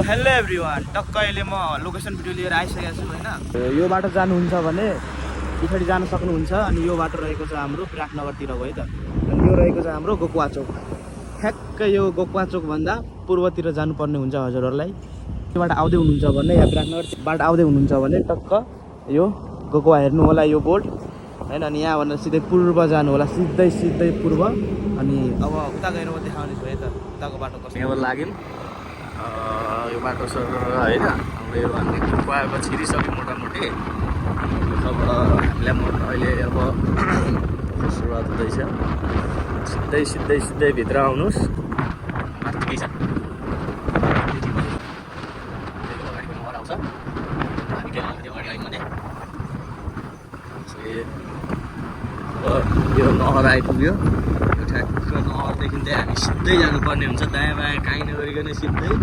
Hello everyone, टक्क अहिले म लोकेसन भिडियो लिएर आइसकेको छु हैन। यो बाटो जानुहुन्छ भने पछाडि जान सक्नुहुन्छ। अनि यो बाटो रहेको छ हाम्रो विराटनगरतिर हो है त। अनि यो रहेको छ हाम्रो गोकुवा चोक। ठ्याक्कै यो गोकुवा चोक भन्दा पूर्वतिर जानुपर्ने हुन्छ हजुरहरूलाई। योबाट आउँदै हुनुहुन्छ भने या विराटनगरबाट आउँदै हुनुहुन्छ भने टक्क यो गोकुवा हेर्नु होला यो बोर्ड हैन। अनि यहाँभन्दा सिधै पूर्व जानु होला, सिधै पूर्व। अनि अब उता गएर म देखाउने छु है त उताको बाटो कस्तो। यहाँ लाग्यो यो बाटो सर होइन। हाम्रो यो हामीले गोकुवाको छिरिसक्यो मोटामोटी। अब हामीलाई अहिले अब सुरुवात हुँदैछ। सिधै भित्र आउनुहोस्। ठिकै छ, अगाडिको नहर आउँछ। हामी के त्यो अगाडि आयौँ भने यो नहर आइपुग्यो। यो ठ्याक्क नहरदेखि चाहिँ हामी सिधै जानुपर्ने हुन्छ, दायाँ बायाँ काहीँ नगरिकन सिधै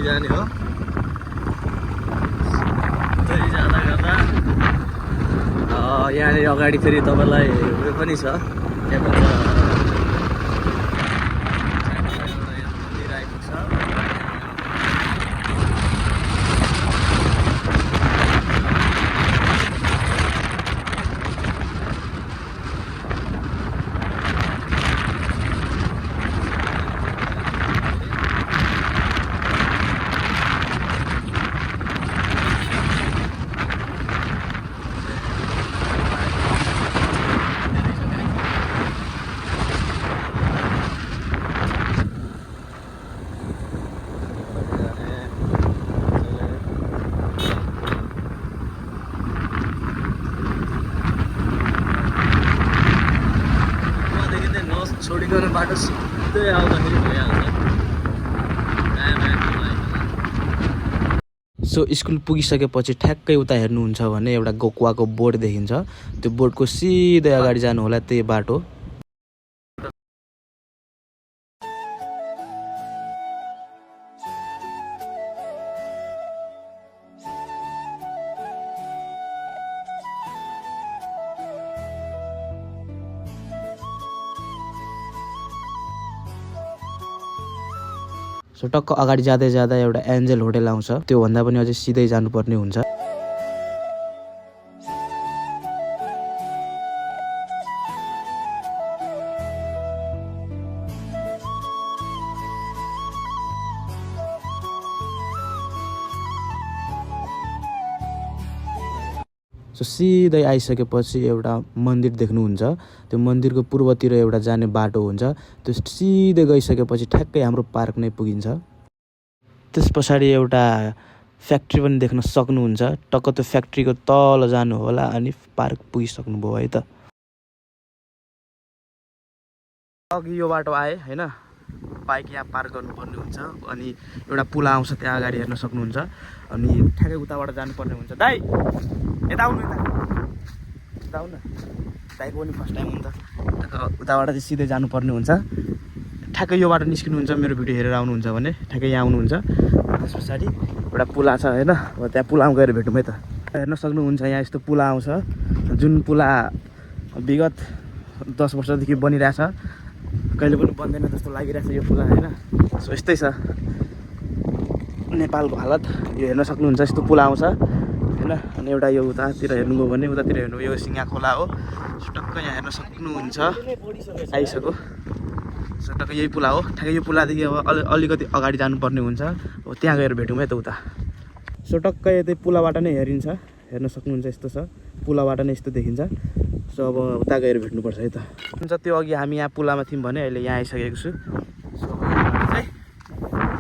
जाने हो। सिधै जाँदा गर्दा यहाँनिर अगाडि फेरि तपाईँलाई उयो पनि छ, के भन्छ मन्दिर आइपुग्छ। छोडिकन बाटो सिधै आउँदाखेरि भइहाल्छ। सो स्कुल पुगिसकेपछि ठ्याक्कै उता हेर्नुहुन्छ भने एउटा गोकुवाको बोर्ड देखिन्छ। त्यो बोर्डको सिधै अगाडि जानु होला, त्यही बाटो। सो टक्क अगाडि जाँदै एउटा एन्जल होटेल आउँछ। त्यो भन्दा पनि अझै सिधै जानुपर्ने हुन्छ। सो सिधै आइसकेपछि एउटा मन्दिर देख्नुहुन्छ। त्यो मन्दिरको पूर्वतिर एउटा जाने बाटो हुन्छ। त्यो सिधै गइसकेपछि ठ्याक्कै हाम्रो पार्क नै पुगिन्छ। त्यस पछाडि एउटा फ्याक्ट्री पनि देख्न सक्नुहुन्छ। टक्क त्यो फ्याक्ट्रीको तल जानु होला अनि पार्क पुगिसक्नुभयो है त। अघि यो बाटो आए हैन, बाइक यहाँ पार्क गर्नुपर्ने हुन्छ। अनि एउटा पुल आउँछ त्यहाँ अगाडि हेर्न सक्नुहुन्छ। अनि ठ्याक्कै उताबाट जानुपर्ने हुन्छ। दाइ यता आउनु, यता आउनु। दाइको पनि फर्स्ट टाइम हुन्छ। उताबाट चाहिँ सिधै जानुपर्ने हुन्छ। ठ्याक्कै यो बाटो निस्किनुहुन्छ मेरो भिडियो हेरेर आउनुहुन्छ भने ठ्याक्कै यहाँ आउनुहुन्छ। त्यस पछाडि एउटा पुला छ होइन, अब त्यहाँ पुलामा गएर भेटौँ है त। हेर्न सक्नुहुन्छ यहाँ यस्तो पुला आउँछ, जुन पुला विगत 10 वर्षदेखि बनिरहेछ। कहिले पनि बन्दैन जस्तो लागिरहेछ यो पुला होइन। सो यस्तै छ नेपालको हालत। यो हेर्न सक्नुहुन्छ यस्तो पुला आउँछ होइन। अनि एउटा यो उतातिर हेर्नुभयो भने उतातिर हेर्नु यो सिङ्गा खोला हो। टक्क यहाँ हेर्न सक्नुहुन्छ आइसक्यो। सो टक्क यही पुला हो। ठ्याक्कै यो पुलादेखि अब अलिकति अगाडि जानुपर्ने हुन्छ। अब त्यहाँ गएर भेटौँ है त उता। सो टक्क यतै पुलाबाट नै हेरिन्छ, हेर्न सक्नुहुन्छ यस्तो छ। पुलाबाट नै यस्तो देखिन्छ। सो अब उता गएर भेट्नुपर्छ है त। हुन्छ त्यो अघि हामी यहाँ पुलामा थियौँ भने अहिले यहाँ आइसकेको छु। सो चाहिँ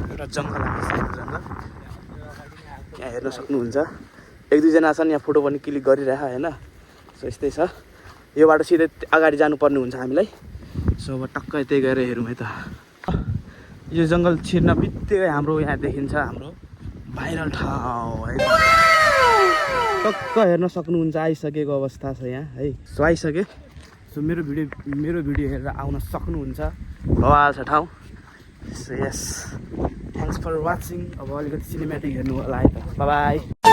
एउटा जङ्गल जङ्गल यहाँ हेर्न सक्नुहुन्छ। 1-2 जना छन् यहाँ फोटो पनि क्लिक गरिरह होइन। सो यस्तै छ। यो बाटो सिधै अगाडि जानुपर्ने हुन्छ हामीलाई। सो अब टक्क यतै गएर हेरौँ है त। यो जङ्गल छिर्न बित्तिकै हाम्रो यहाँ देखिन्छ हाम्रो भाइरल ठाउँ है। टक्क हेर्न सक्नुहुन्छ आइसकेको अवस्था छ यहाँ है। सो आइसके। सो मेरो भिडियो हेरेर आउन सक्नुहुन्छ। बवाल छ ठाउँ। So yes, thanks for watching. अब अलिकति सिनेमेटिक हेर्नु होला है त। Bye by.